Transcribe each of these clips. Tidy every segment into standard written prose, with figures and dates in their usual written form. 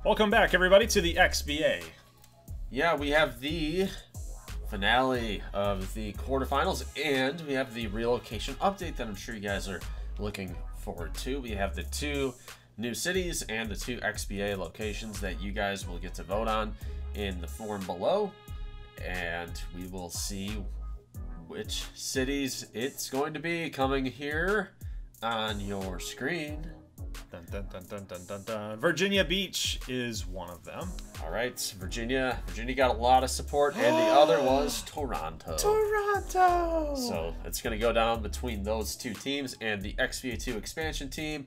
Welcome back, everybody, to the XBA. Yeah, we have the finale of the quarterfinals, and we have the relocation update that I'm sure you guys are looking forward to. We have the 2 new cities and the 2 XBA locations that you guys will get to vote on in the form below, and we will see which cities it's going to be coming here on your screen. Dun, dun, dun, dun, dun, dun, dun. Virginia Beach is one of them. All right, Virginia got a lot of support, and the other was Toronto. So it's going to go down between those 2 teams, and the XBA 2 expansion team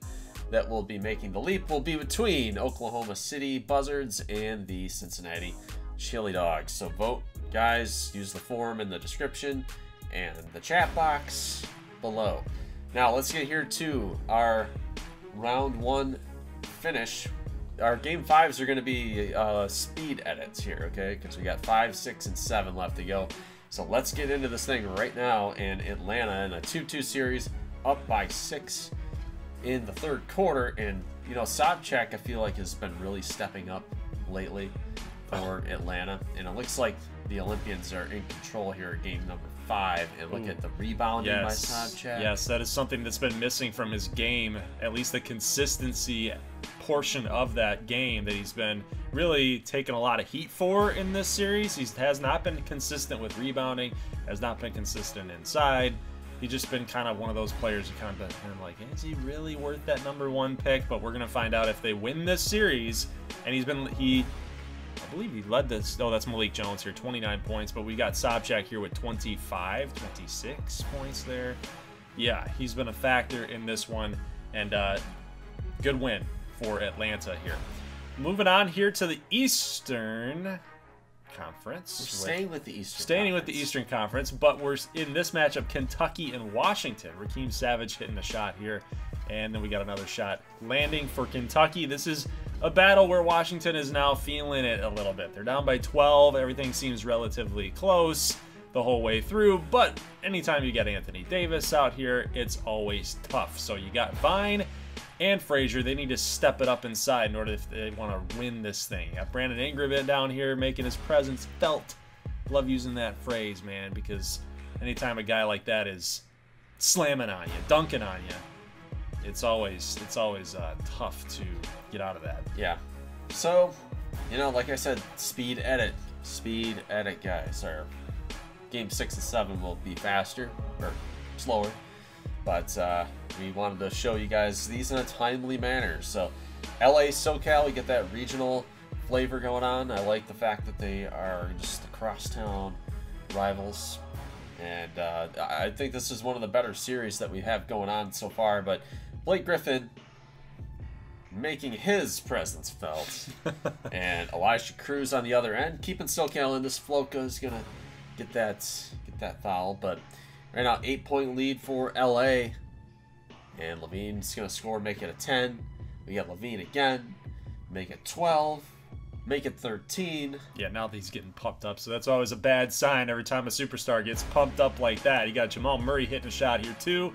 that will be making the leap will be between Oklahoma City Buzzards and the Cincinnati Chili Dogs. So vote, guys. Use the form in the description and the chat box below. Now let's get here to our round 1 finish. Our game 5s are going to be speed edits here, okay? Because we got 5, 6, and 7 left to go. So let's get into this thing right now. And Atlanta in a 2-2 series, up by 6 in the 3rd quarter. And you know, Sobchak I feel like has been really stepping up lately for Atlanta. And it looks like the Olympians are in control here at game number 5, and look at the rebounding by Sobchak. Yes, that is something that's been missing from his game, at least the consistency portion of that game that he's been really taking a lot of heat for in this series. He has not been consistent with rebounding, has not been consistent inside. He's just been kind of one of those players who kind of been like, is he really worth that #1 pick? But we're going to find out if they win this series. And I believe he led this. Oh, that's Malik Jones here, 29 points. But we got Sobchak here with 25, 26 points there. Yeah, he's been a factor in this one. And good win for Atlanta here. Moving on here to the Eastern Conference. We're staying with the Eastern Conference, but we're in this matchup, Kentucky and Washington. Raheem Savage hitting a shot here. And then we got another shot landing for Kentucky. This is a battle where Washington is now feeling it a little bit. They're down by 12. Everything seems relatively close the whole way through. But anytime you get Anthony Davis out here, it's always tough. So you got Vine and Frazier. They need to step it up inside in order if they want to win this thing. You got Brandon Ingram down here making his presence felt. Love using that phrase, man, because anytime a guy like that is slamming on you, dunking on you, it's always tough to get out of that. Yeah. So, you know, like I said, speed edit, guys. Our game 6 and 7 will be faster or slower, but we wanted to show you guys these in a timely manner. So, LA, SoCal, we get that regional flavor going on. I like the fact that they are just the crosstown rivals. And I think this is one of the better series that we have going on so far. But Blake Griffin making his presence felt. And Elijah Cruz on the other end, keeping SoCal in this. Floka is going to get that foul. But right now, 8-point lead for LA. And Levine's going to score, make it a 10. We got Levine again, make it 12. Make it 13. Yeah, now that he's getting pumped up. So that's always a bad sign every time a superstar gets pumped up like that. You got Jamal Murray hitting a shot here too.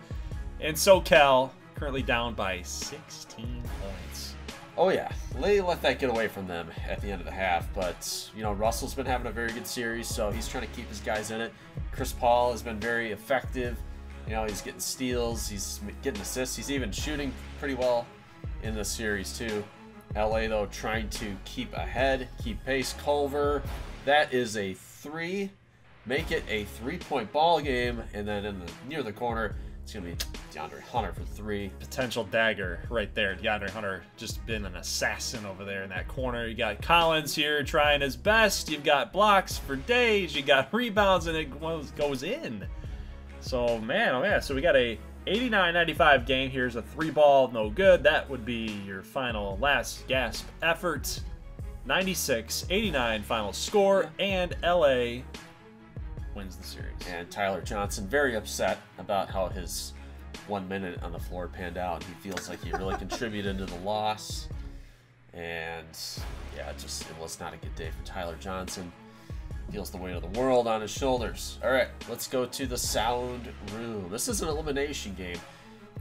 And SoCal currently down by 16 points. Oh yeah, they let that get away from them at the end of the half. But, you know, Russell's been having a very good series, so he's trying to keep his guys in it. Chris Paul has been very effective. You know, he's getting steals, he's getting assists. He's even shooting pretty well in this series too. LA, though, trying to keep ahead, keep pace. Culver, that is a 3. Make it a 3-point ball game. And then near the corner, it's going to be DeAndre Hunter for 3. Potential dagger right there. DeAndre Hunter just been an assassin over there in that corner. You got Collins here trying his best. You've got blocks for days. You got rebounds, and it goes in. So, man, oh, yeah. So we got a 89-95 game. Here's a 3-ball, no good. That would be your final last gasp effort. 96-89 final score, and LA wins the series. And Tyler Johnson very upset about how his 1 minute on the floor panned out. He feels like he really contributed to the loss. And yeah, it was not a good day for Tyler Johnson. Feels the weight of the world on his shoulders. All right, let's go to the sound room. This is an elimination game.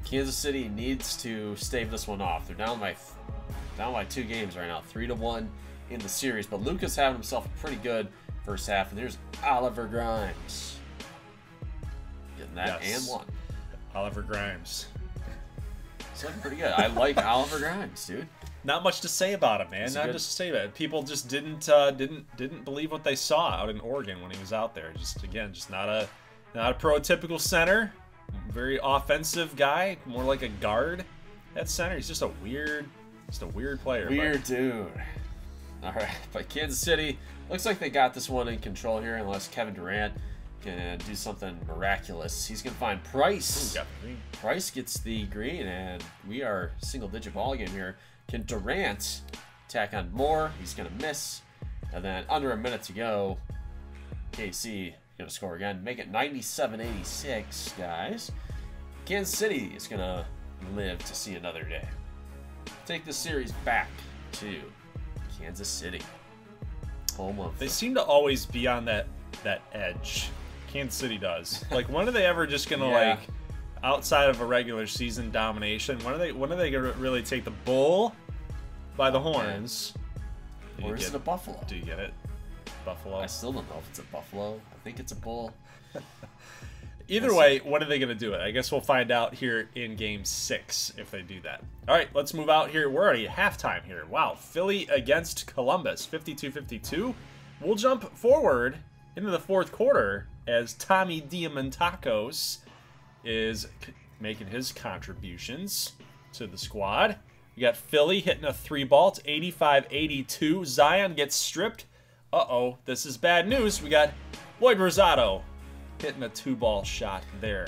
Kansas City needs to stave this one off. They're down by down by 2 games right now, 3-1 in the series. But Luka's having himself a pretty good first half, and there's Oliver Grimes getting that and one. Oliver Grimes. It's looking pretty good. I like Oliver Grimes, dude. Not much to say about him, man. Not much to say about it. People just didn't believe what they saw out in Oregon when he was out there. Just not a prototypical center. Very offensive guy, more like a guard at center. He's just a weird player. Weird dude. All right, but Kansas City looks like they got this one in control here, unless Kevin Durant can do something miraculous. He's gonna find Price. Ooh, Price gets the green, and we are single-digit ball game here. Can Durant tack on more? He's gonna miss, and then under a minute to go, KC gonna score again, make it 97-86, guys. Kansas City is gonna live to see another day. Take the series back to Kansas City, home of. They seem to always be on that edge. Kansas City does. Like, when are they ever just gonna like, outside of a regular season domination? When are they gonna really take the bull by the horns? Or is it a buffalo? Do you get it? Buffalo. I still don't know if it's a buffalo. I think it's a bull. Either way, when are they going to do it? I guess we'll find out here in Game 6 if they do that. All right, let's move out here. We're already at halftime here. Wow, Philly against Columbus, 52-52. We'll jump forward into the fourth quarter as Tommy Diamantacos is making his contributions to the squad. You got Philly hitting a 3-ball. It's 85-82. Zion gets stripped. Uh-oh, this is bad news. We got Lloyd Rosado hitting a 2-ball shot there.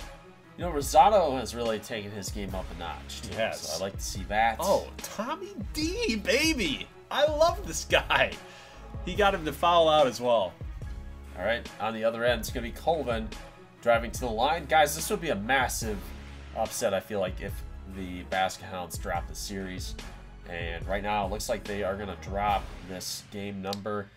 You know, Rosado has really taken his game up a notch, too. He has. So I like to see that. Oh, Tommy D, baby. I love this guy. He got him to foul out as well. All right, on the other end, it's going to be Colvin driving to the line. Guys, this would be a massive upset, I feel like, if the Basket Hounds drop the series. And right now, it looks like they are going to drop this game number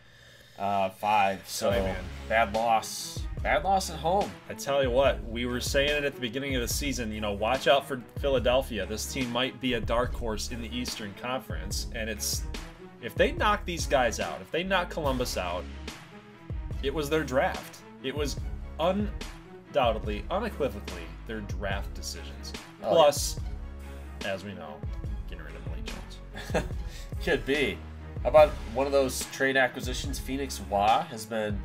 5. So, bad loss. Bad loss at home. I tell you what, we were saying it at the beginning of the season, you know, watch out for Philadelphia. This team might be a dark horse in the Eastern Conference. And if they knock these guys out, if they knock Columbus out, it was their draft. It was undoubtedly, unequivocally, their draft decisions. Plus, as we know, getting rid of Malik Jones. Could be. How about one of those trade acquisitions? Phoenix Wah has been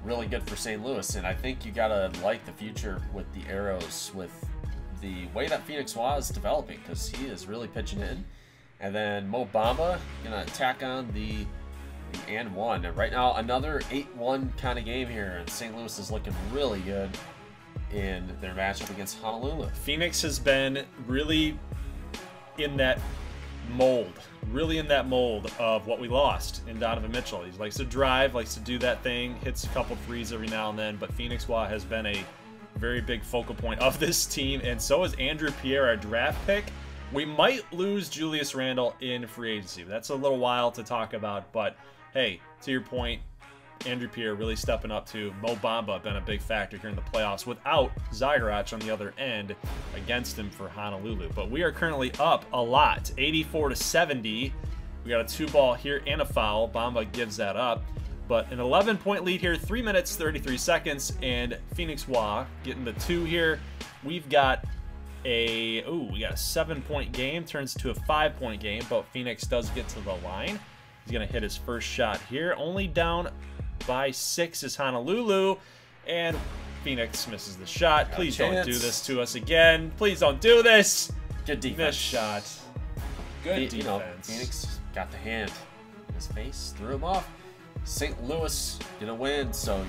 really good for St. Louis, and I think you gotta like the future with the Arrows, with the way that Phoenix Wah is developing, because he is really pitching in. And then Mo Bamba gonna attack on the and one. And right now, another 8-1 kind of game here, and St. Louis is looking really good in their matchup against Honolulu. Phoenix has been really in that mold of what we lost in Donovan Mitchell. He likes to drive, likes to do that thing, hits a couple threes every now and then, but Phoenix Wah has been a very big focal point of this team, and so is Andrew Pierre, our draft pick. We might lose Julius Randle in free agency. That's a little while to talk about, but hey, to your point, Andrew Pierre really stepping up too. Mo Bamba been a big factor here in the playoffs without Zagarach on the other end against him for Honolulu. But we are currently up a lot, 84-70. We got a 2-ball here and a foul. Bamba gives that up. But an 11-point lead here, 3 minutes, 33 seconds, and Phoenix Wah getting the 2 here. We've got a 7-point game, turns to a 5-point game, but Phoenix does get to the line. He's gonna hit his first shot here. Only down by 6 is Honolulu, and Phoenix misses the shot. Please don't do this to us again. Please don't do this. Good defense. Missed shot. Good defense. You know, Phoenix got the hand in his face, threw him off. St. Louis gonna win, so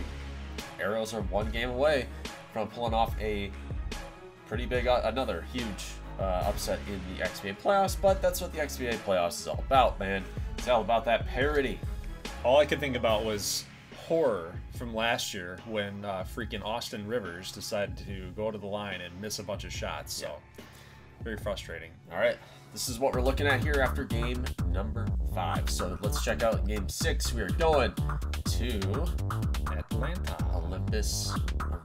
Arrows are 1 game away from pulling off a pretty big, another huge upset in the XBA playoffs. But that's what the XBA playoffs is all about, man. It's all about that parity. All I could think about was horror from last year when freaking Austin Rivers decided to go to the line and miss a bunch of shots. So very frustrating. All right, this is what we're looking at here after game number 5. So let's check out game 6. We are going to Atlanta Olympus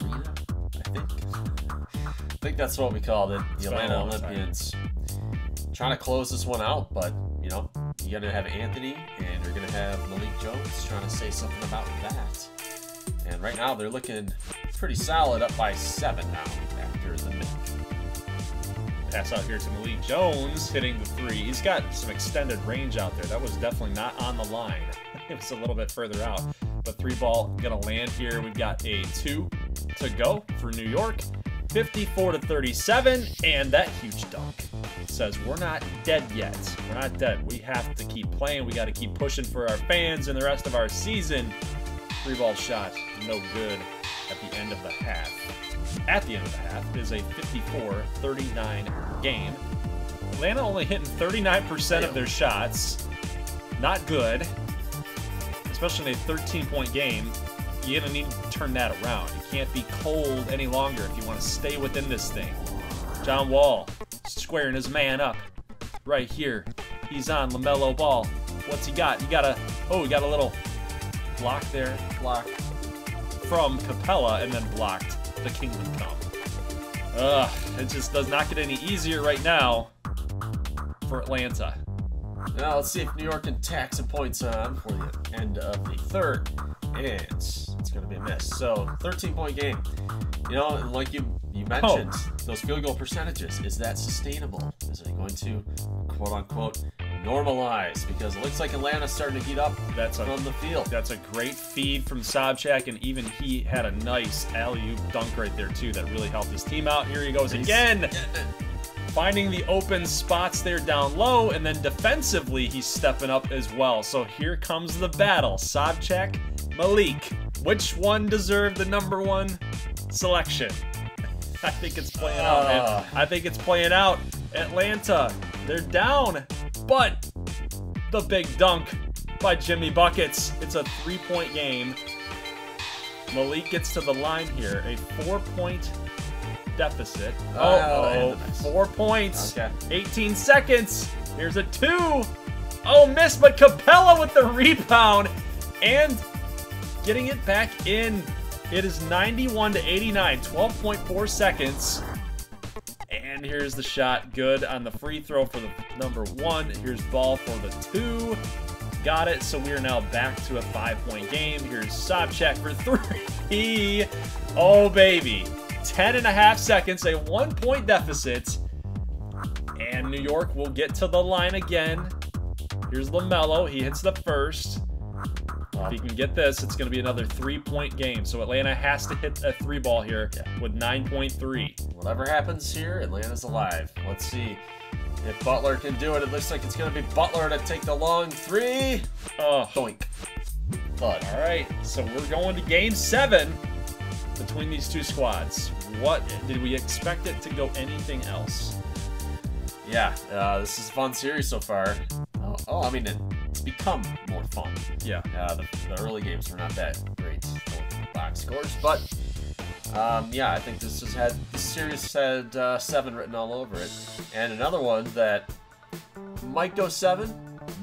Arena, I think that's what we called it. The Atlanta Olympians trying to close this one out, but, you know, you're going to have Anthony and you're going to have myleague Jones trying to say something about that. And right now they're looking pretty solid, up by 7 now after the mid. Pass out here to myleague Jones, hitting the 3. He's got some extended range out there. That was definitely not on the line. It was a little bit further out. But 3 ball gonna land here. We've got a 2 to go for New York. 54-37, and that huge dunk says we're not dead yet. We're not dead. We have to keep playing. We got to keep pushing for our fans and the rest of our season. 3 ball shot, no good at the end of the half. At the end of the half is a 54-39 game. Atlanta only hitting 39% of their shots. Not good, especially in a 13-point game. You're going to need to turn that around. You can't be cold any longer if you want to stay within this thing. John Wall squaring his man up right here. He's on LaMelo Ball. What's he got? He got a little block there. Block from Capella and then blocked the Kingdom Come. It just does not get any easier right now for Atlanta. Now let's see if New York can tack some points on for the end of the third. And it's going to be a miss. So 13-point game. You know, like you mentioned, those field goal percentages, is that sustainable? Is it going to, quote-unquote, normalize? Because it looks like Atlanta's starting to heat up from the field. That's a great feed from Sobchak, and even he had a nice alley-oop dunk right there, too, that really helped his team out. Here he goes again. Finding the open spots there down low, and then defensively, he's stepping up as well. So here comes the battle. Sobchak, myleague. Which one deserved the #1 selection? I think it's playing out, man. I think it's playing out. Atlanta, they're down, but the big dunk by Jimmy Buckets. It's a 3-point game. myleague gets to the line here. A 4-point deficit. 4 points. Okay. 18 seconds. Here's a 2. Oh, missed, but Capella with the rebound and getting it back in. It is 91-89, 12.4 seconds. And here's the shot. Good on the free throw for the #1. Here's ball for the 2. Got it. So we are now back to a 5-point game. Here's Sobchak for 3. Oh, baby. 10.5 seconds, a 1-point deficit. And New York will get to the line again. Here's LaMelo. He hits the first. If he can get this, it's going to be another 3-point game. So Atlanta has to hit a 3 ball here with 9.3. Whatever happens here, Atlanta's alive. Let's see if Butler can do it. It looks like it's going to be Butler to take the long 3. Doink. Thud. All right, so we're going to Game 7 between these two squads. What did we expect it to go anything else? Yeah, this is a fun series so far. I mean, it's become more fun. Yeah. The early games were not that great box scores, but yeah, I think this series had 7 written all over it, and another one that might go 7.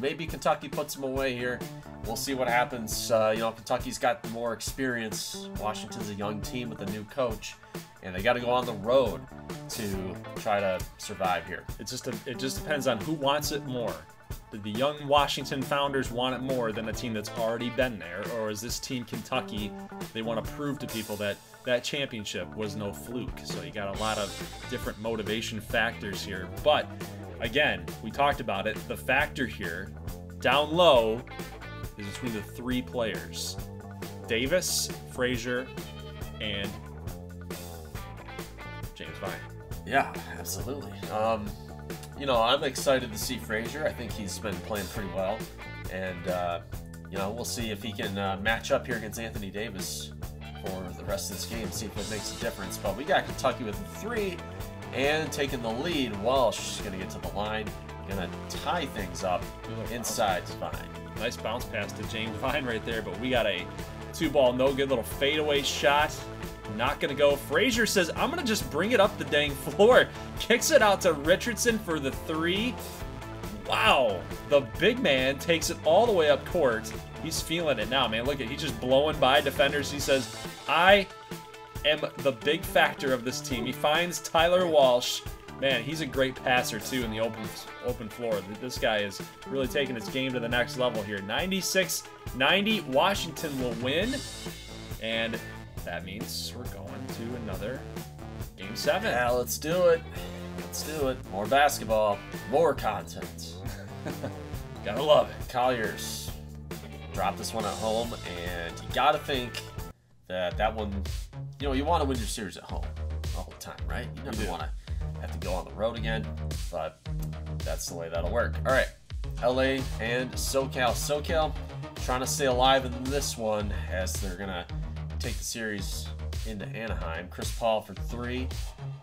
Maybe Kentucky puts them away here. We'll see what happens. You know, Kentucky's got more experience. Washington's a young team with a new coach, and they got to go on the road to try to survive here. It just depends on who wants it more. Did the young Washington Founders want it more than a team that's already been there, or is this team Kentucky? They want to prove to people that that championship was no fluke. So you got a lot of different motivation factors here. But again, we talked about it. The factor here, down low, is between the 3 players: Davis, Frazier, and James Vine. Yeah, absolutely. You know, I'm excited to see Frazier. I think he's been playing pretty well, and you know, we'll see if he can match up here against Anthony Davis for the rest of this game. See if it makes a difference. But we got Kentucky with a 3 and taking the lead. Walsh is going to get to the line, going to tie things up inside Vine. Nice bounce pass to James Vine right there, but we got a 2-ball, no good little fadeaway shot. Not going to go. Frazier says, I'm going to just bring it up the dang floor. Kicks it out to Richardson for the 3. Wow. The big man takes it all the way up court. He's feeling it now, man. Look at, he's just blowing by defenders. He says, I am the big factor of this team. He finds Tyler Walsh Man, he's a great passer, too, in the open floor. This guy is really taking his game to the next level here. 96-90, Washington will win. And that means we're going to another Game 7. Yeah, let's do it. Let's do it. More basketball, more content. Gotta love it. Colliers dropped this one at home, and you gotta think that one, you know, you want to win your series at home the whole time, right? You never want to have to go on the road again, but that's the way that'll work. All right, LA and SoCal. SoCal trying to stay alive in this one as they're gonna take the series into Anaheim. Chris Paul for 3.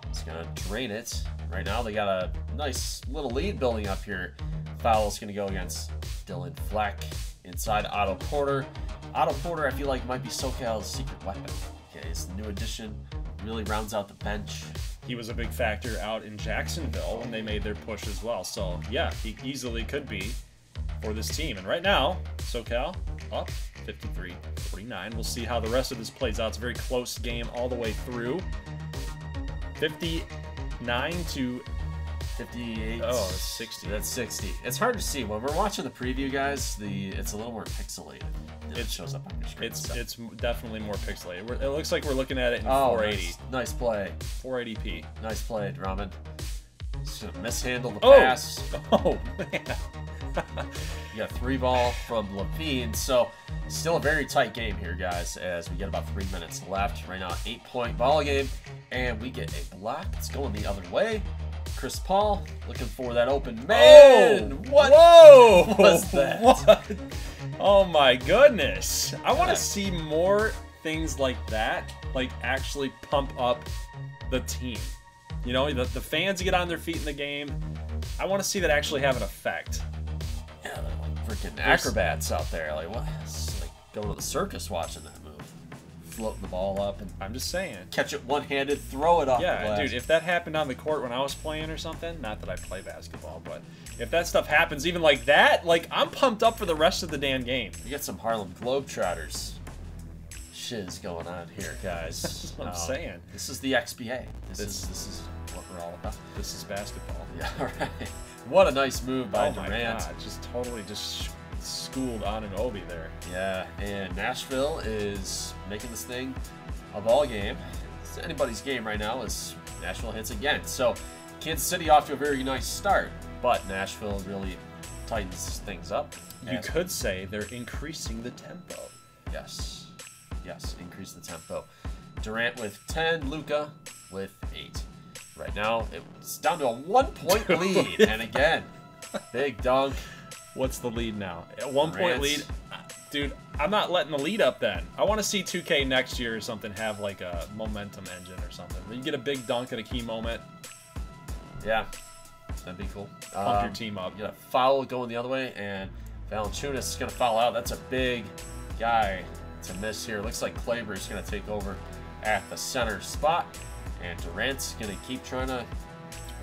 He's gonna drain it. Right now they got a nice little lead building up here. Foul is gonna go against Dylan Fleck. Inside Otto Porter. Otto Porter, I feel like, might be SoCal's secret weapon. Okay, it's the new addition. Really rounds out the bench. He was a big factor out in Jacksonville when they made their push as well. So, yeah, he easily could be for this team. And right now, SoCal up 53-49. We'll see how the rest of this plays out. It's a very close game all the way through. 59 to 58. Oh, 60. That's 60. It's hard to see when we're watching the preview, guys. It's a little more pixelated. It shows up on your screen. It's definitely more pixelated. It looks like we're looking at it in 480. Nice play. 480p. Nice play, Drummond. Just gonna mishandle the pass. Oh man. You got 3 ball from Levine. So still a very tight game here, guys, as we get about 3 minutes left. Right now, 8-point ball game, and we get a block. It's going the other way. Chris Paul looking for that open man. What was that? What? Oh my goodness. I want to see more things like that, like actually pump up the team. You know, the fans get on their feet in the game. I want to see that actually have an effect. Yeah, the freaking acrobats out there. Like, what? It's like going to the circus watching that move. Floating the ball up, and I'm just saying, catch it one-handed, throw it off the glass. Dude, if that happened on the court when I was playing or something, not that I play basketball, but if that stuff happens even like that, like, I'm pumped up for the rest of the damn game. You get some Harlem Globetrotters shiz going on here, guys. That's what I'm saying. This is the XBA. This is what we're all about. This is basketball. Yeah, all right. What a nice move by Durant. My God, just totally schooled on an Obi there. Yeah, and Nashville is making this thing a ball game. It's anybody's game right now as Nashville hits again. So Kansas City off to a very nice start, but Nashville really tightens things up. You could say they're increasing the tempo. Yes, increase the tempo. Durant with 10, Luka with 8. Right now, it's down to a 1-point lead, and again, big dunk. What's the lead now? A 1-point lead? Dude, I'm not letting the lead up then. I want to see 2K next year or something have like a momentum engine or something. You get a big dunk at a key moment. Yeah, that'd be cool. Pump your team up. You got a foul going the other way, and Valanciunas is going to foul out. That's a big guy to miss here. Looks like Kleber's going to take over at the center spot, and Durant's going to keep trying to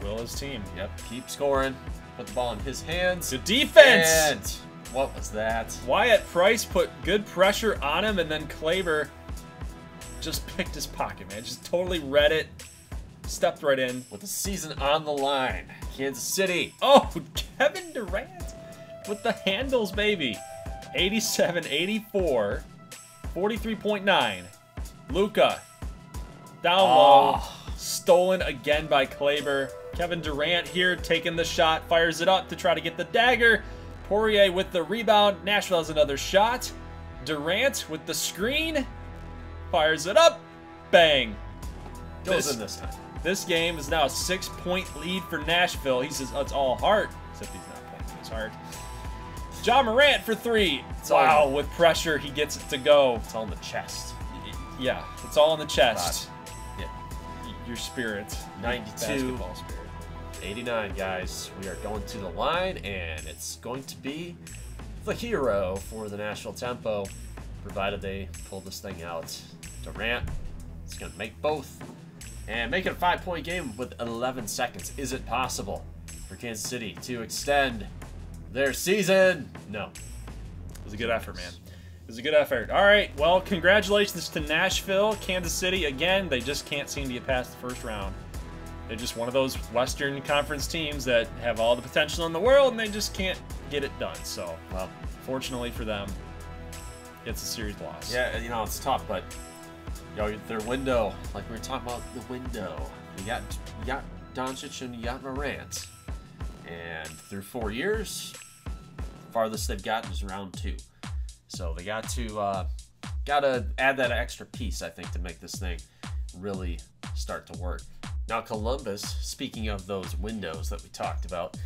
will his team. Yep, keep scoring. Put the ball in his hands. Good defense! And what was that? Wyatt Price put good pressure on him, and then Kleber just picked his pocket, man. Just totally read it. Stepped right in. With the season on the line. Kansas City. Oh, Kevin Durant with the handles, baby. 87-84. 43.9. Luka. Down low. Stolen again by Kleber. Kevin Durant here taking the shot. Fires it up to try to get the dagger. Poirier with the rebound. Nashville has another shot. Durant with the screen. Fires it up. Bang. Goes in this time. This game is now a 6-point lead for Nashville. He says, oh, it's all heart. Except he's not pointing his heart. Ja Morant for 3. Wow, with pressure, he gets it to go. It's all in the chest. Yeah, it's all in the chest. Yeah. Your spirit. 92. Basketball spirit. 89, guys. We are going to the line, and it's going to be the hero for the Nashville tempo, provided they pull this thing out. Durant is going to make both. And make it a 5-point game with 11 seconds. Is it possible for Kansas City to extend their season? No. It was a good effort, man. It was a good effort. All right, well, congratulations to Nashville. Kansas City, again, they just can't seem to get past the first round. They're just one of those Western Conference teams that have all the potential in the world, and they just can't get it done. So, well, fortunately for them, it's a series loss. Yeah, you know, it's tough, but their window, like we were talking about the window, you got Doncic and you got Morant, and through 4 years, farthest they've gotten is round 2. So they gotta add that extra piece, I think, to make this thing really start to work. Now Columbus, speaking of those windows that we talked about,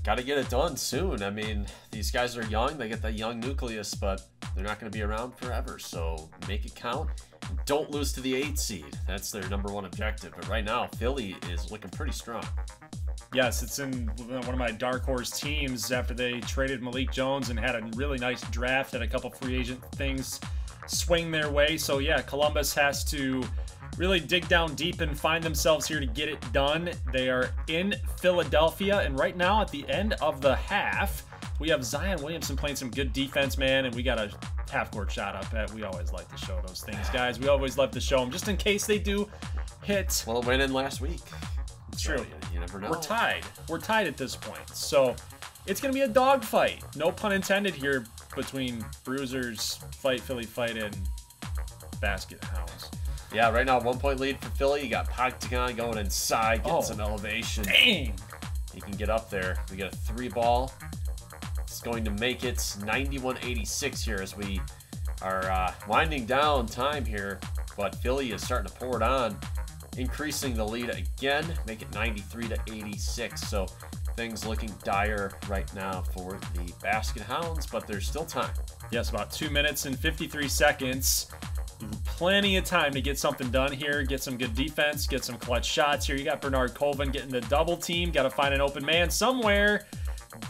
got to get it done soon. I mean, these guys are young. They get that young nucleus, but they're not going to be around forever. So make it count. Don't lose to the 8 seed. That's their #1 objective. But right now, Philly is looking pretty strong. Yes, it's in one of my dark horse teams after they traded Malik Jones and had a really nice draft, had a couple free agent things swing their way. So yeah, Columbus has to really dig down deep and find themselves here to get it done. They are in Philadelphia, and right now at the end of the half, we have Zion Williamson playing some good defense, man, and we got a half-court shot up at. We always like to show those things, guys. We always love to show them just in case they do hit. Well, it went in last week. It's true. You never know. We're tied. We're tied at this point. So it's going to be a dogfight. No pun intended here between Bruisers, Philly fight, and Basket Hounds. Yeah, right now 1-point lead for Philly. You got Poctagon going inside, getting some elevation. Dang! He can get up there. We got a 3-ball. It's going to make it 91-86 here as we are winding down time here. But Philly is starting to pour it on, increasing the lead again, make it 93-86. So things looking dire right now for the Basket Hounds, but there's still time. Yes, about 2 minutes and 53 seconds. Plenty of time to get something done here, get some good defense, get some clutch shots here. You got Bernard Colvin getting the double team, got to find an open man somewhere,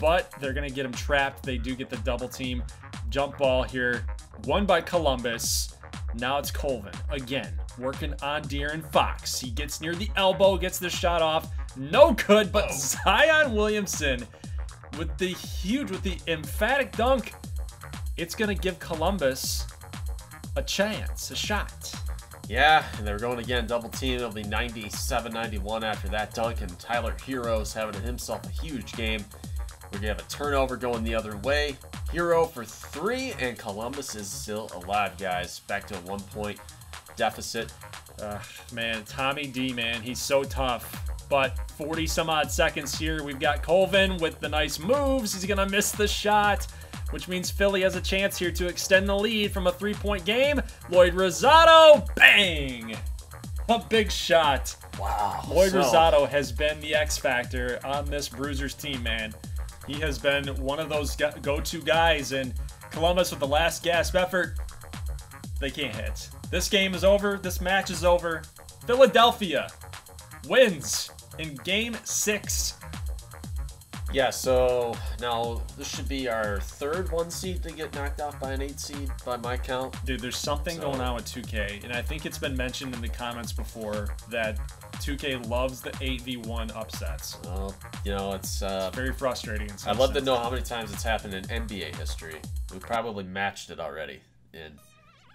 but they're going to get him trapped. They do get the double team. Jump ball here, won by Columbus. Now it's Colvin again, working on De'Aaron Fox. He gets near the elbow, gets the shot off. No good, but Zion Williamson with the emphatic dunk. It's going to give Columbus a chance, a shot. Yeah, and they're going again, double team. It'll be 97-91 after that dunk, and Tyler Hero's having himself a huge game. We're going to have a turnover going the other way. Hero for 3, and Columbus is still alive, guys. Back to a 1-point deficit. Man, Tommy D, man, he's so tough. But 40-some-odd seconds here. We've got Colvin with the nice moves. He's going to miss the shot, which means Philly has a chance here to extend the lead from a 3-point game. Lloyd Rosado, bang! A big shot. Wow. Lloyd Rosado has been the X factor on this Bruisers team, man. He has been one of those go-to guys, and Columbus with the last gasp effort, they can't hit. This game is over. This match is over. Philadelphia wins in Game 6. Yeah, so now this should be our 3rd 1 seed to get knocked off by an 8 seed by my count. Dude, there's something going on with 2K, and I think it's been mentioned in the comments before that 2K loves the 8v1 upsets. Well, you know, it's very frustrating. I'd love to know how many times it's happened in NBA history. We probably matched it already in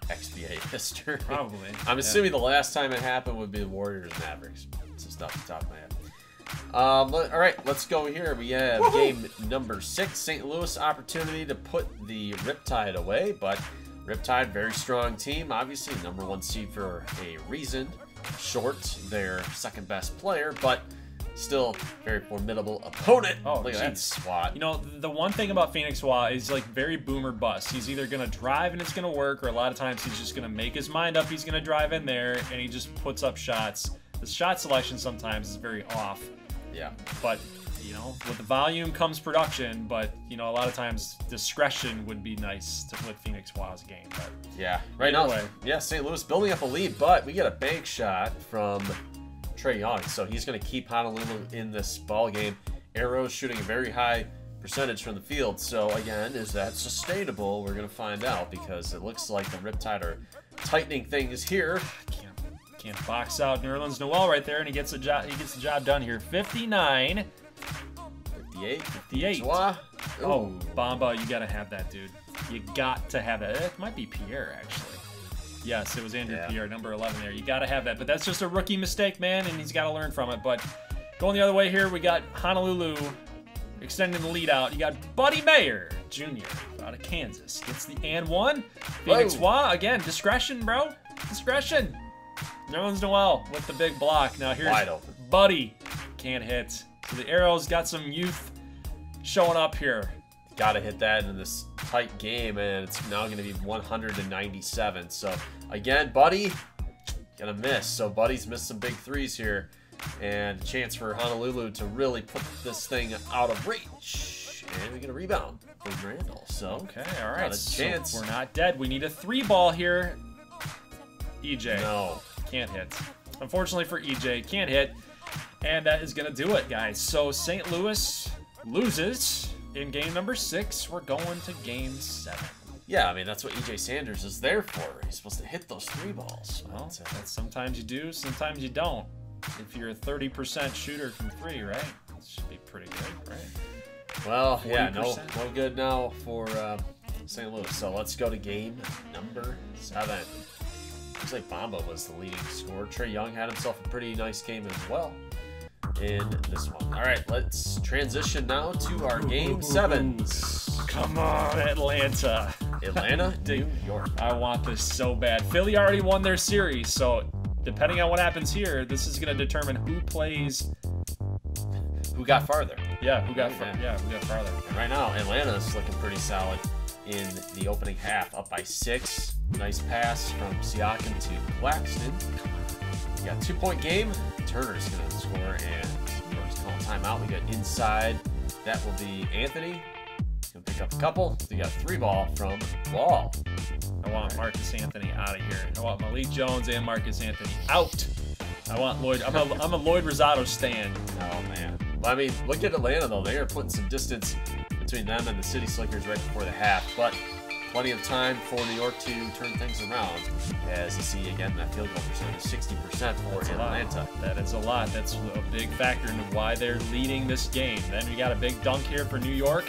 XBA history. Probably. I'm assuming the last time it happened would be the Warriors Mavericks. It's just off the top of my head. All right, let's go here. We have game number 6. St. Louis opportunity to put the Riptide away, but Riptide, very strong team. Obviously, #1 seed for a reason. Short their 2nd best player, but still very formidable opponent. Oh, look at that swat. You know, the one thing about Phoenix Wah is like very boom or bust. He's either going to drive and it's going to work, or a lot of times he's just going to make his mind up. He's going to drive in there and he just puts up shots. The shot selection sometimes is very off. Yeah. But, you know, with the volume comes production, but, you know, a lot of times discretion would be nice with Phoenix Wah's game. But yeah, right now, yeah, St. Louis building up a lead, but we get a bank shot from Trae Young, so he's going to keep Honolulu in this ball game. Arrows shooting a very high percentage from the field, so again, is that sustainable? We're going to find out, because it looks like the Riptide are tightening things here. Can't box out Nerlens Noel right there, and he gets the job done here. 59. 58. Oh, Bamba, you gotta have that, dude. You got to have that. It might be Pierre, actually. Yes, it was Andrew Pierre, number 11 there. You got to have that. But that's just a rookie mistake, man, and he's got to learn from it. But going the other way here, we got Honolulu extending the lead out. You got Buddy Mayer Jr. out of Kansas. Gets the and one. Phoenix Wah, again, discretion, bro. Discretion. Nerlens Noel with the big block. Now here's wide open. Buddy. Can't hit. So the Arrows got some youth showing up here. Got to hit that in this tight game, and it's now going to be 197. So, again, Buddy going to miss. So, Buddy's missed some big threes here, and a chance for Honolulu to really put this thing out of reach. And we get a rebound from Randall. So, okay, all right. Got a chance. So we're not dead. We need a 3-ball here. EJ. No. Can't hit. Unfortunately for EJ, can't hit. And that is going to do it, guys. So, St. Louis loses in game number 6. We're going to game 7. Yeah, I mean, that's what EJ Sanders is there for. He's supposed to hit those 3 balls. Well, that's sometimes you do, sometimes you don't. If you're a 30% shooter from 3, right? It should be pretty good, right? Well, 40%. yeah, no good now for St. Louis. So let's go to game number 7. Looks like Bamba was the leading scorer. Trae Young had himself a pretty nice game as well in this one. All right, let's transition now to our game 7s. Come on, Atlanta. Atlanta, New York. I want this so bad. Philly already won their series, so depending on what happens here, this is going to determine who plays. Who got farther. Yeah, who got farther. And right now, Atlanta's looking pretty solid in the opening half, up by 6. Nice pass from Siakam to Claxton. We got a 2-point game. Turner's going to score, and Turner's calling timeout. We got inside. That will be Anthony. He's going to pick up a couple. We got a 3-ball from Wall. I want Marcus Anthony out of here. I want Malik Jones and Marcus Anthony out. I want Lloyd. I'm a Lloyd Rosado stan. Oh, man. Well, I mean, look at Atlanta, though. They are putting some distance between them and the City Slickers right before the half. But plenty of time for New York to turn things around. As you see, again, that field goal percentage is 60% for Atlanta. That is a lot. That's a big factor into why they're leading this game. Then we got a big dunk here for New York.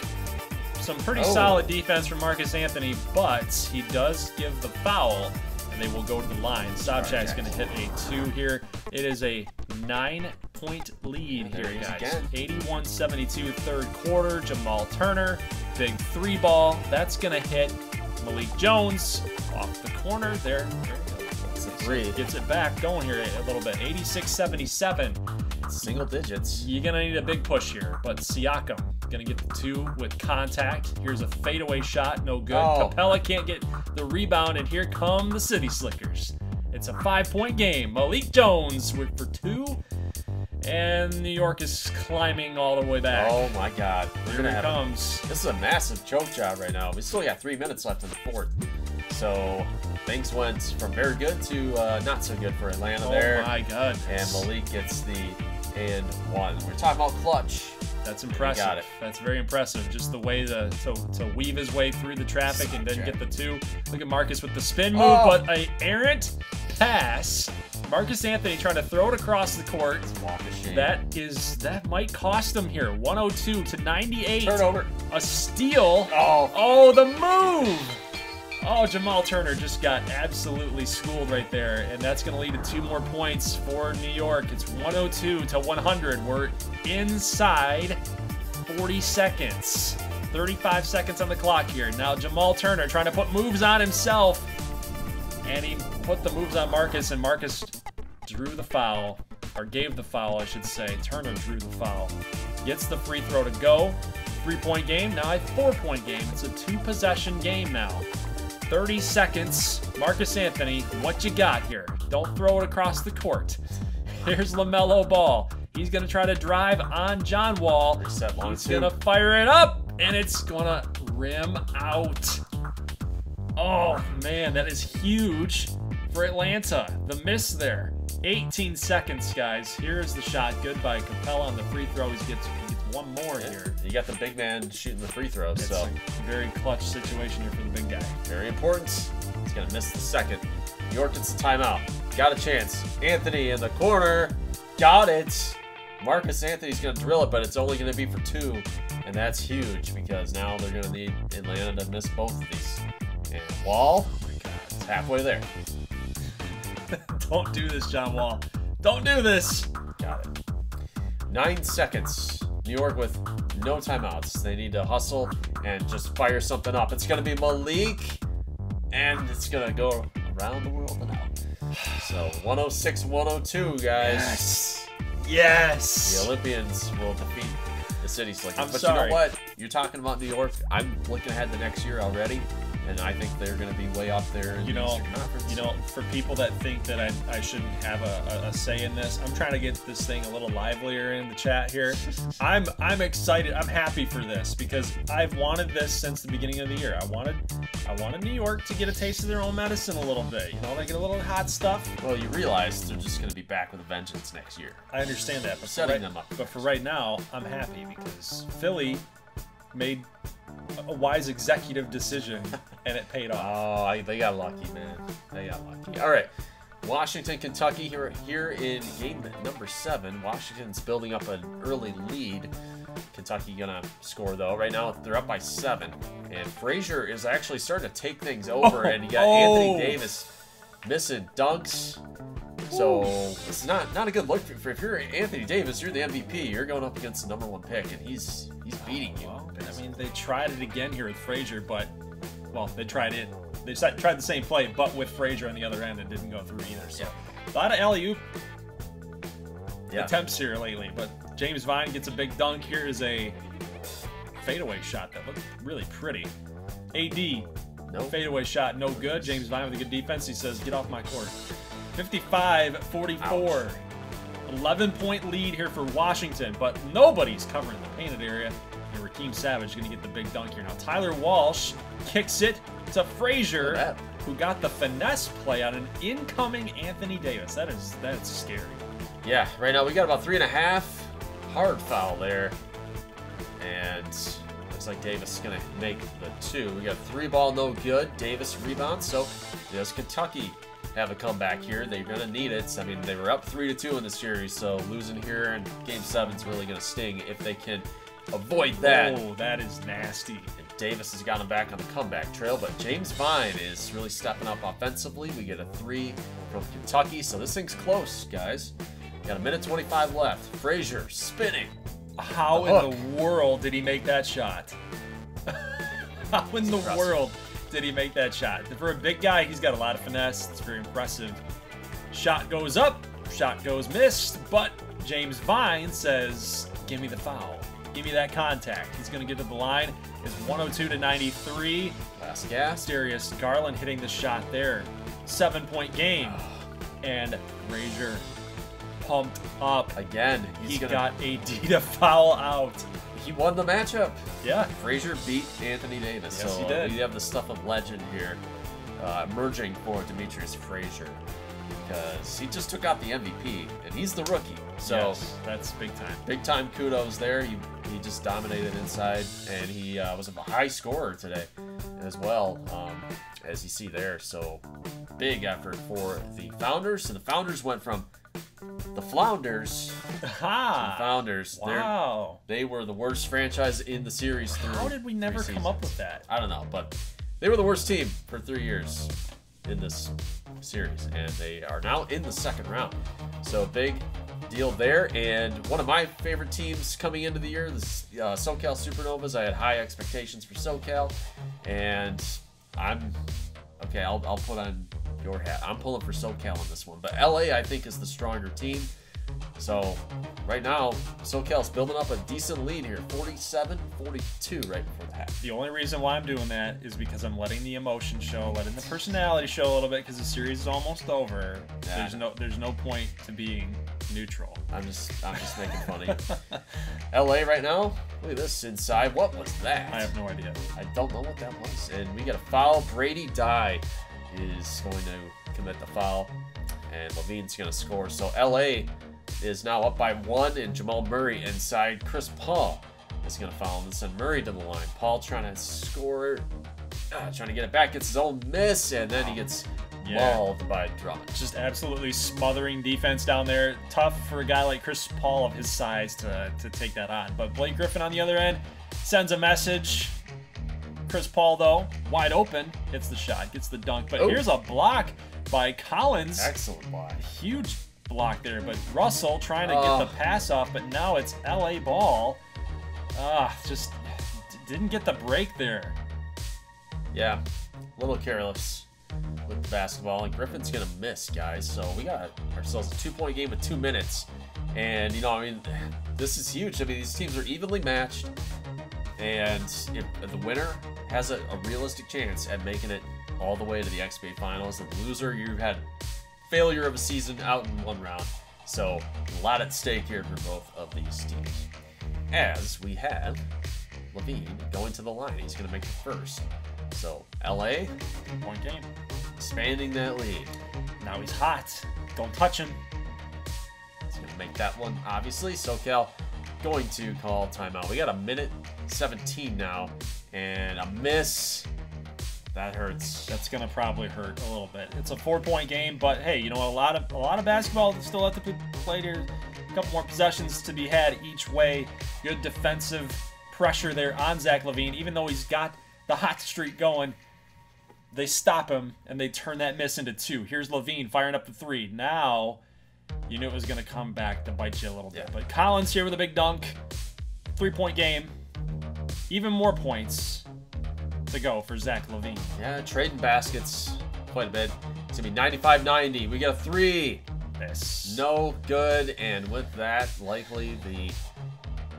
Some pretty solid defense from Marcus Anthony, but he does give the foul, and they will go to the line. Sobchak's going to hit a 2 here. It is a 9-point lead here, guys. 81-72 third quarter. Jamal Turner, big 3-ball. That's going to hit Malik Jones off the corner. There we go. It's a 3. Gets it back going here a little bit. 86-77. Single digits. You're going to need a big push here, but Siakam going to get the 2 with contact. Here's a fadeaway shot. No good. Capella can't get the rebound, and here come the City Slickers. It's a 5-point game. Malik Jones for 2, and New York is climbing all the way back. Oh, my God. Here it comes. This is a massive choke job right now. We still got 3 minutes left in the 4th. So things went from very good to not so good for Atlanta there. Oh, my God. And Malik gets the and 1. We're talking about clutch. That's impressive. Got it. That's very impressive. Just the way to weave his way through the traffic and then get the 2. Look at Marcus with the spin move, but an errant pass. Marcus Anthony trying to throw it across the court. That might cost him here. 102-98. Turnover. A steal. Oh, the move. Oh, Jamal Turner just got absolutely schooled right there, and that's going to lead to 2 more points for New York. It's 102-100. We're inside 40 seconds. 35 seconds on the clock here. Now Jamal Turner trying to put moves on himself, and he put the moves on Marcus, and Marcus drew the foul, or gave the foul, I should say. Turner drew the foul. Gets the free throw to go. 3-point game, now a 4-point game. It's a 2-possession game now. 30 seconds. Marcus Anthony, what you got here? Don't throw it across the court. Here's LaMelo Ball. He's going to try to drive on John Wall. He's going to fire it up, and it's going to rim out. Oh, man, that is huge for Atlanta. The miss there. 18 seconds, guys. Here's the shot. Good by Capella on the free throw. He gets 1 more here. You got the big man shooting the free throws. It's so a very clutch situation here for the big guy. Very important. He's going to miss the second. New York gets the timeout. Got a chance. Anthony in the corner. Got it. Marcus Anthony's going to drill it, but it's only going to be for 2. And that's huge because now they're going to need Atlanta to miss both of these. And Wall, oh my God, it's halfway there. Don't do this, John Wall. Don't do this. Got it. 9 seconds. New York with no timeouts. They need to hustle and just fire something up. It's going to be myleague, and it's going to go around the world now. So 106-102, guys. Yes. Yes. The Olympians will defeat the City Slickers. But sorry. You know what? You're talking about New York. I'm looking ahead to next year already, and I think they're going to be way up there in the Eastern Conference. You know, for people that think that I shouldn't have a say in this, I'm trying to get this thing a little livelier in the chat here. I'm excited. I'm happy for this because I've wanted this since the beginning of the year. I wanted New York to get a taste of their own medicine a little bit. You know, they get a little hot stuff. Well, you realize they're just going to be back with a vengeance next year. I understand that, but setting them up. But for right now, I'm happy because Philly made a wise executive decision and it paid off. Oh, they got lucky, man. They got lucky. All right. Washington, Kentucky here in game number 7. Washington's building up an early lead. Kentucky gonna score though. Right now they're up by 7. And Frazier is actually starting to take things over, and you got Anthony Davis missing dunks. So it's not a good look for if you're Anthony Davis, you're the MVP. You're going up against the #1 pick, and he's beating you. Well, I mean, they tried it again here with Frazier, but well, they tried it. They tried the same play, but with Frazier on the other end, it didn't go through either. So a lot of alley-oop attempts here lately, but James Vine gets a big dunk. Here is a fadeaway shot that looked really pretty. AD, fadeaway shot, no good. James Vine with a good defense. He says, "Get off my court." 55-44. 11-point lead here for Washington, but nobody's covering the painted area. And Raheem Savage going to get the big dunk here. Now Tyler Walsh kicks it to Frazier, who got the finesse play on an incoming Anthony Davis. That's scary. Yeah, right now we got about 3.5. Hard foul there. And looks like Davis is going to make the 2. We got 3 ball, no good. Davis rebounds, so does Kentucky have a comeback here. They're going to need it. I mean, they were up 3-2 in the series, so losing here in Game 7 is really going to sting if they can avoid that. Oh, that is nasty. And Davis has gotten back on the comeback trail, but James Vine is really stepping up offensively. We get a 3 from Kentucky, so this thing's close, guys. Got 1:25 left. Frazier spinning. How in the world did he make that shot? How in the world did he make that shot? For a big guy, he's got a lot of finesse. It's very impressive. Shot goes up, shot goes missed, but James Vine says, "Give me the foul. Give me that contact." He's going to get to the line. It's 102-93. Last gas. Darius Garland hitting the shot there. 7-point game. And Frazier pumped up. Again, he got AD to foul out. He won the matchup. Yeah. Frazier beat Anthony Davis. Yes, so he did. We have the stuff of legend here emerging for Demetrius Frazier, because he just took out the MVP, and he's the rookie. So yes, that's big time. Big time kudos there. He just dominated inside, and he was a high scorer today as well, as you see there. So big effort for the Founders. And the Founders went from the Flounders to the Founders. Wow. They were the worst franchise in the series. How did we never come up with that? I don't know, but they were the worst team for 3 years in this series, and they are now in the 2nd round. So big deal there. And one of my favorite teams coming into the year, the SoCal Supernovas. I had high expectations for SoCal, and I'll put on your hat. I'm pulling for SoCal on this one, but LA I think is the stronger team. So right now SoCal's building up a decent lead here, 47-42 right before the half. The only reason why I'm doing that is because I'm letting the emotion show, letting the personality show a little bit, because the series is almost over. Yeah. There's no point to being neutral. I'm just making fun of you. LA right now, look at this inside. What was that? I have no idea. I don't know what that was. And we got a foul. Brady Dye is going to commit the foul, and Levine's going to score. So LA is now up by 1, and Jamal Murray inside. Chris Paul is going to foul him and send Murray to the line. Paul trying to score, trying to get it back, gets his own miss, and then he gets mauled by Drummond. Just absolutely smothering defense down there. Tough for a guy like Chris Paul of his size to take that on. But Blake Griffin on the other end sends a message. Chris Paul, though, wide open, hits the shot, gets the dunk. But Oh. here's a block by Collins. Excellent block. Huge block there. But Russell trying to get the pass off, but now it's LA ball. Just didn't get the break there. Yeah, a little careless with the basketball, and Griffin's gonna miss, guys. So we got ourselves a 2-point game with 2 minutes, and I mean, this is huge. I mean, these teams are evenly matched, and if the winner has a realistic chance at making it all the way to the XBA finals, and the loser, you've had failure of a season out in 1 round. So a lot at stake here for both of these teams. As we have Levine going to the line, he's gonna make the first. So LA, 2-point game. expanding that lead. Now he's hot. Don't touch him. He's going to make that one, obviously. SoCal going to call timeout. We got a minute 17 now, and a miss. That hurts. That's gonna probably hurt a little bit. It's a 4-point game, but hey, you know, a lot of basketball still have to be played here. A couple more possessions to be had each way. Good defensive pressure there on Zach LaVine, even though he's got the hot streak going. They stop him, and they turn that miss into 2. Here's LaVine firing up the 3. Now, you knew it was going to come back to bite you a little bit. But Collins here with a big dunk. 3-point game. Even more points to go for Zach LaVine. Yeah, trading baskets quite a bit. It's going to be 95-90. We got a 3. Miss. No good, and with that, likely the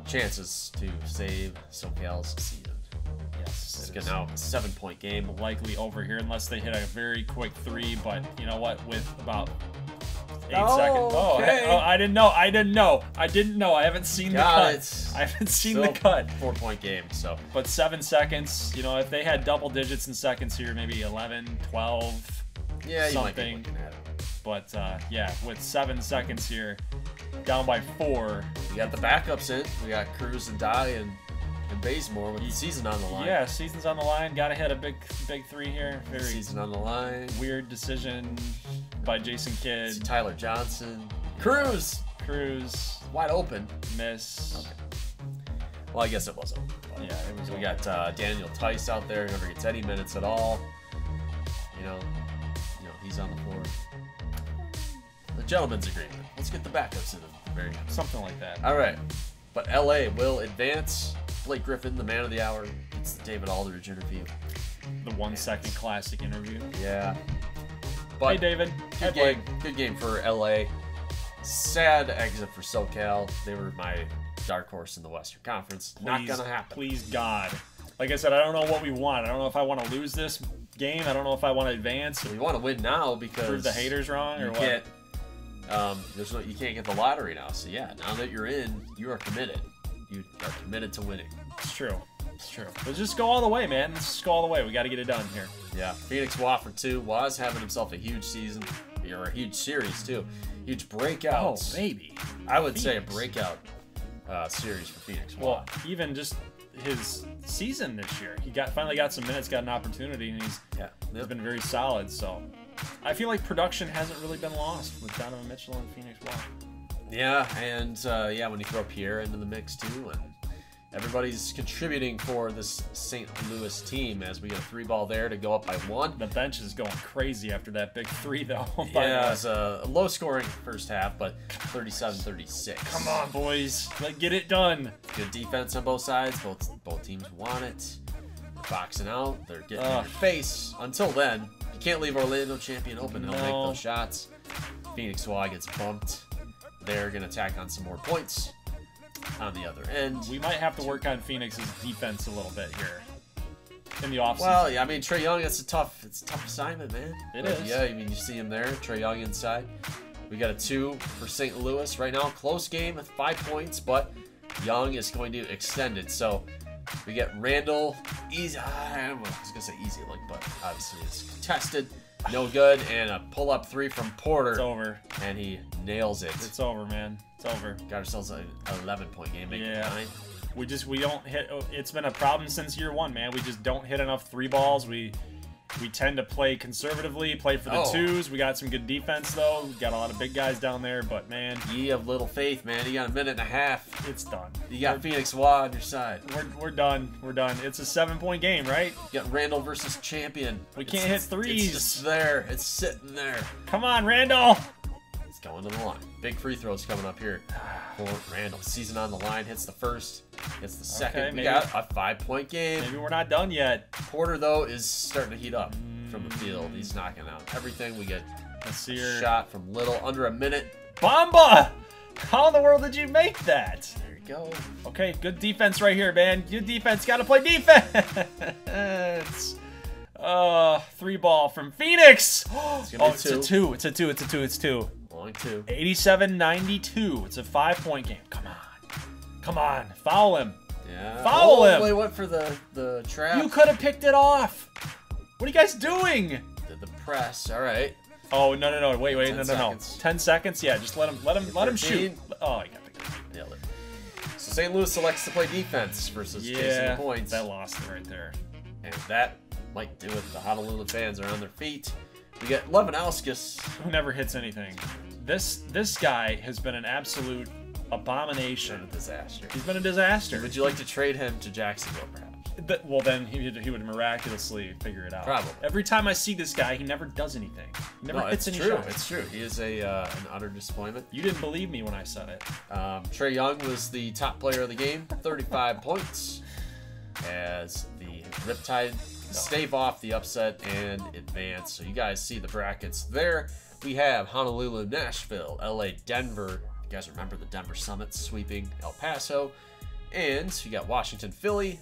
chances to save SoCal's season. Yes, It's now a 7-point game. likely over here unless they hit a very quick 3, but you know what, with about 8 Oh, seconds. okay. I didn't know. I haven't seen the cut. I haven't seen the cut. 4-point game, so. But 7 seconds, you know, if they had double digits in seconds here, maybe 11, 12, Yeah, you might be something. looking at it. But yeah, with 7 seconds here, down by 4. We got the backups in. We got Cruz and Dye and Bazemore with the season on the line. Yeah, season's on the line. Got to hit a big 3 here. Very Season on the line. weird decision by Jason It's Kidd. Tyler Johnson. Cruz! Wide open. Miss. Okay. Well, I guess it wasn't. Yeah, it was. We got Daniel Tice out there. Never gets any minutes at all. You know, he's on the floor. The gentleman's agreement. Let's get the backups in at the very end. Something like that. All right, but LA will advance. Blake Griffin, the man of the hour, gets the David Aldridge interview. The 1-second classic interview. Yeah. But Hey, David. Hey, good Blake. game. Good game for LA. Sad exit for SoCal. They were my dark horse in the Western Conference. Not gonna happen. Please, God. Like I said, I don't know what we want. I don't know if I want to lose this game. I don't know if I want to advance. We want to win now because Prove the haters wrong or you what? can't. You can't get the lottery now. So yeah, now that you're in, you are committed. You are committed to winning. It's true. It's true. Let's just go all the way, man. Let's just go all the way. We got to get it done here. Yeah, Phoenix Wofford too was having himself a huge season, or a huge series too, huge breakouts. Oh, baby. I would say a Phoenix. breakout series for Phoenix. Well, even just his season this year, he finally got some minutes, got an opportunity, and he's been very solid. So I feel like production hasn't really been lost with Donovan Mitchell and Phoenix Wofford. Yeah, and when you throw Pierre into the mix too, and everybody's contributing for this St. Louis team as we get a 3-ball there to go up by 1. The bench is going crazy after that big 3, though. Yeah, it was a low-scoring first half, but 37-36. Come on, boys. Let's get it done. Good defense on both sides. Both teams want it. They're boxing out. They're getting in your face. Until then, you can't leave Orlando champion open. They'll make those shots. Phoenix Swa gets bumped. They're going to tack on some more points on the other end. We might have to work on Phoenix's defense a little bit here in the offseason. Well, yeah, I mean, Trae Young, it's a tough assignment, man. It is. Yeah, I mean, you see him there, Trae Young inside. We got a 2 for St. Louis right now. Close game with 5 points, but Young is going to extend it. So we get Randall, easy. I was going to say easy look, but obviously it's contested. No good, and a pull-up 3 from Porter. It's over. And he nails it. It's over, man. It's over. Got ourselves an 11-point game, making it 9. We don't hit. It's been a problem since year 1, man. We just don't hit enough 3 balls. We We tend to play conservatively, play for the twos. We got some good defense, though. We got a lot of big guys down there, but, man. You have little faith, man. You got a minute and a half. It's done. You got Phoenix Wah on your side. We're done. We're done. It's a 7-point game, right? You got Randall versus Champion. We can't hit threes. It's just there. It's sitting there. Come on, Randall. He's going to the line. Big free throws coming up here for Randall. Season on the line. Hits the first. Hits the second. Okay, we got a 5-point game. Maybe we're not done yet. Porter, though, is starting to heat up from the field. He's knocking out everything. We get a shot from Little. Under a minute. Bamba! How in the world did you make that? There you go. Okay, good defense right here, man. Good defense. Got to play defense. 3-ball from Phoenix. It's a two. It's a two. Long two. 87-92. It's a 5-point game. Come on. Come on. Foul him. Yeah. Foul him. They went for the trap. You could have picked it off. What are you guys doing? Did the press. All right. Oh, no. Wait. No. 10 seconds? Yeah, just let him shoot. Oh, I got the nailed it. So St. Louis selects to play defense versus chasing the points. That lost it right there. And that might do it. The Honolulu fans are on their feet. We get Levanauskas, who never hits anything. This guy has been an absolute abomination. A disaster. He's been a disaster. Would you like to trade him to Jacksonville, perhaps? Well, then he would miraculously figure it out. Probably. Every time I see this guy, he never does anything. He never hits any shots. It's true. He is an utter disappointment. You didn't believe me when I said it. Trae Young was the top player of the game, 35 points, as the Riptide stave off the upset and advance. So you guys see the brackets there. We have Honolulu, Nashville, LA, Denver. You guys remember the Denver Summit sweeping El Paso. And you got Washington, Philly,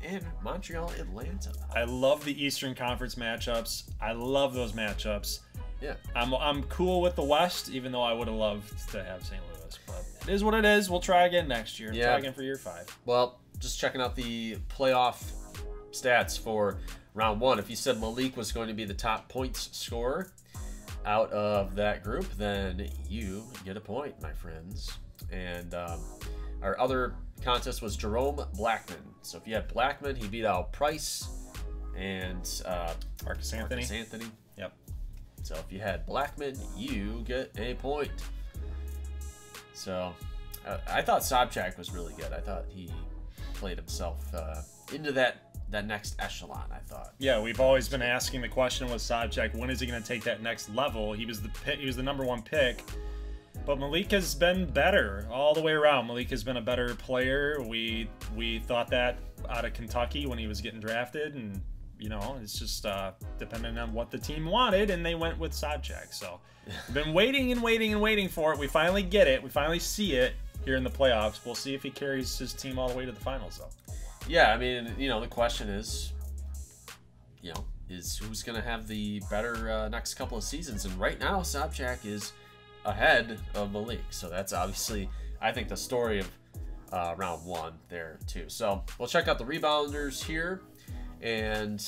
and Montreal, Atlanta. I love the Eastern Conference matchups. I love those matchups. Yeah. I'm cool with the West, even though I would have loved to have St. Louis. But it is what it is. We'll try again next year. Yeah. Try again for year 5. Well, just checking out the playoff stats for round 1. If you said Malik was going to be the top points scorer out of that group, then you get a point, my friends. And our other contest was Jerome Blackman. So if you had Blackman, he beat out Price and Marcus Anthony. Yep. So if you had Blackman, you get a point. So I thought Sobchak was really good. I thought he played himself into that next echelon, I thought. Yeah, we've always been asking the question with Sobchak, when is he going to take that next level? He was the #1 pick, but Malik has been better all the way around. Malik has been a better player. We thought that out of Kentucky when he was getting drafted, and you know, it's just depending on what the team wanted, and they went with Sobchak. So we've been waiting and waiting for it. We finally get it. We finally see it here in the playoffs. We'll see if he carries his team all the way to the finals, though. Yeah, I mean, you know, the question is, you know, is who's going to have the better next couple of seasons? And right now, Sobchak is ahead of Malik. So that's obviously, I think, the story of round 1 there, too. So we'll check out the rebounders here. And,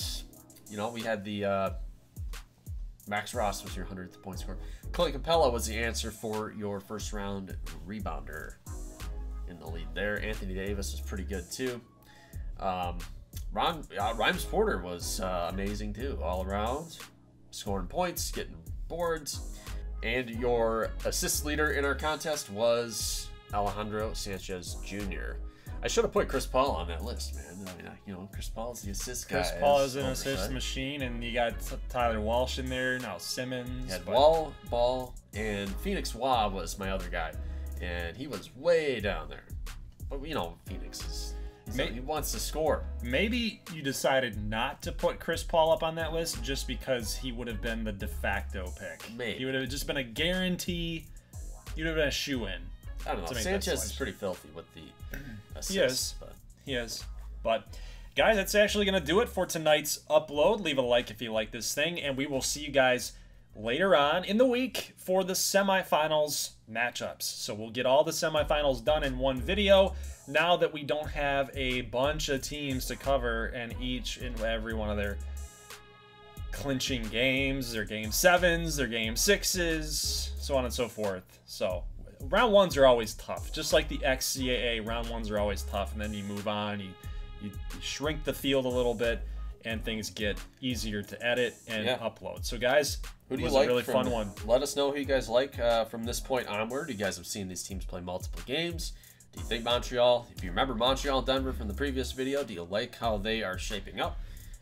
you know, we had the Max Ross was your 100th point scorer. Clay Capella was the answer for your first round rebounder in the lead there. Anthony Davis was pretty good, too. Rhymes Porter was amazing too, all around, scoring points, getting boards. And your assist leader in our contest was Alejandro Sanchez Jr. I should have put Chris Paul on that list, man. I mean, you know, Chris Paul's the assist guy. Chris Paul is an assist machine, and you got Tyler Walsh in there, now Simmons. You had Wall, Ball, and Phoenix Wah was my other guy, and he was way down there. But, you know, Phoenix is... he wants to score. Maybe you decided not to put Chris Paul up on that list just because he would have been the de facto pick. Maybe. He would have just been a guarantee. He would have been a shoe-in. I don't know. Sanchez is pretty filthy with the assists. He is. But, guys, that's actually going to do it for tonight's upload. Leave a like if you like this thing, and we will see you guys later on in the week for the semifinals matchups. So we'll get all the semifinals done in one video now that we don't have a bunch of teams to cover and each and every one of their clinching games, their game 7s, their game 6s, so on and so forth. So round 1s are always tough, just like the XBA. Round 1s are always tough, and then you move on, you shrink the field a little bit, and things get easier to edit and Yeah. upload. So guys, Who do it you was like a really from, fun one. Let us know who you guys like from this point onward. You guys have seen these teams play multiple games. Do you think Montreal, if you remember Montreal and Denver from the previous video, do you like how they are shaping up?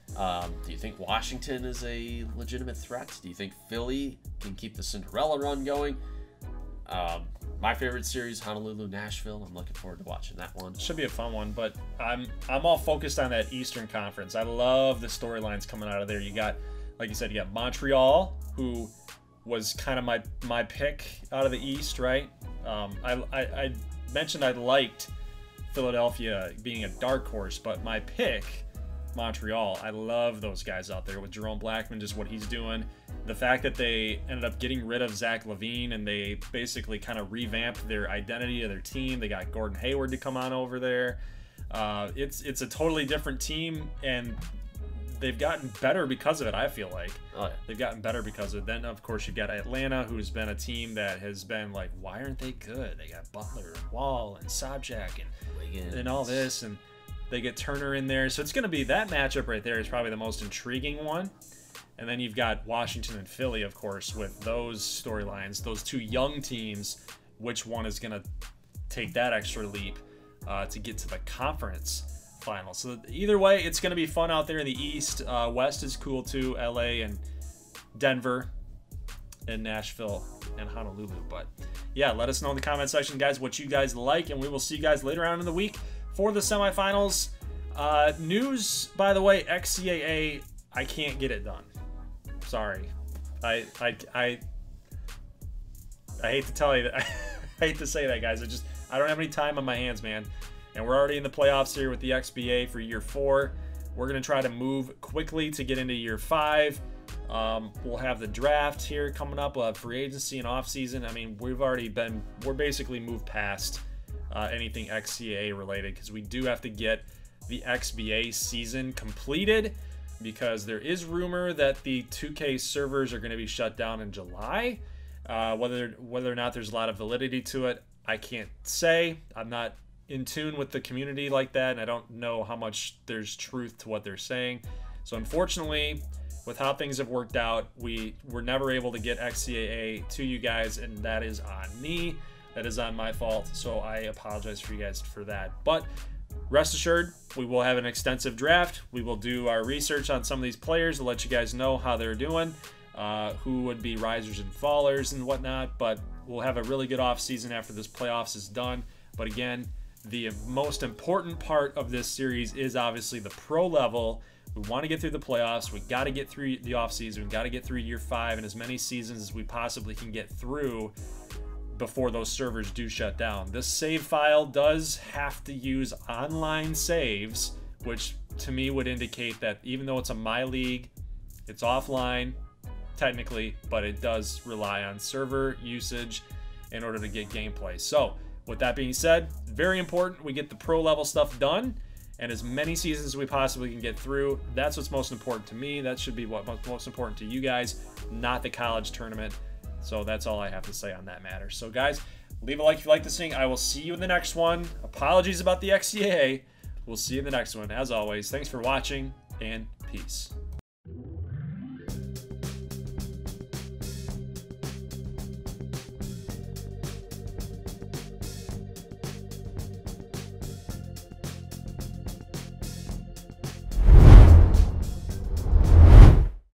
Do you think Washington is a legitimate threat? Do you think Philly can keep the Cinderella run going? My favorite series, Honolulu, Nashville. I'm looking forward to watching that one. Should be a fun one, but I'm all focused on that Eastern Conference. I love the storylines coming out of there. You got, like you said, you got Montreal, who was kind of my pick out of the East, right? I mentioned I liked Philadelphia being a dark horse, but my pick, Montreal, I love those guys out there with Jerome Blackman, just what he's doing. The fact that they ended up getting rid of Zach LaVine and they basically kind of revamped their identity of their team. They got Gordon Hayward to come on over there. It's a totally different team, and they've gotten better because of it, I feel like. Oh, yeah. They've gotten better because of it. Then, of course, you've got Atlanta, who's been a team that has been like, why aren't they good? They got Butler and Wall and Sobchak and all this, and they get Turner in there. So it's going to be that matchup right there is probably the most intriguing one. And then you've got Washington and Philly, of course, with those storylines, those two young teams. Which one is going to take that extra leap to get to the conference final? So either way, it's going to be fun out there in the East. West is cool too, LA and Denver and Nashville and Honolulu. But yeah, let us know in the comment section, guys, what you guys like, and we will see you guys later on in the week for the semifinals. News, by the way, XCAA, I can't get it done. Sorry. I hate to tell you that. I hate to say that, guys. I don't have any time on my hands, man. And we're already in the playoffs here with the XBA for year 4. We're going to try to move quickly to get into year 5. We'll have the draft here coming up. We'll have free agency and off season. I mean, we're basically moved past anything XCAA related, because we do have to get the XBA season completed, because there is rumor that the 2K servers are going to be shut down in July. Whether or not there's a lot of validity to it, I can't say. I'm not in tune with the community like that, and I don't know how much there's truth to what they're saying. So unfortunately, with how things have worked out, we were never able to get XCAA to you guys, and that is on me. That is on my fault, so I apologize for you guys for that. But rest assured, we will have an extensive draft. We will do our research on some of these players to let you guys know how they're doing, who would be risers and fallers and whatnot. But we'll have a really good offseason after this playoffs is done. But again, the most important part of this series is obviously the pro level. We want to get through the playoffs. We got to get through the offseason. We got to get through year 5 and as many seasons as we possibly can get through before those servers do shut down. This save file does have to use online saves, which to me would indicate that even though it's a myleague, it's offline technically, but it does rely on server usage in order to get gameplay. So with that being said, very important we get the pro level stuff done and as many seasons as we possibly can get through. That's what's most important to me. That should be what's most important to you guys, not the college tournament. So that's all I have to say on that matter. So guys, leave a like if you like this thing. I will see you in the next one. Apologies about the XCAA. We'll see you in the next one. As always, thanks for watching, and peace.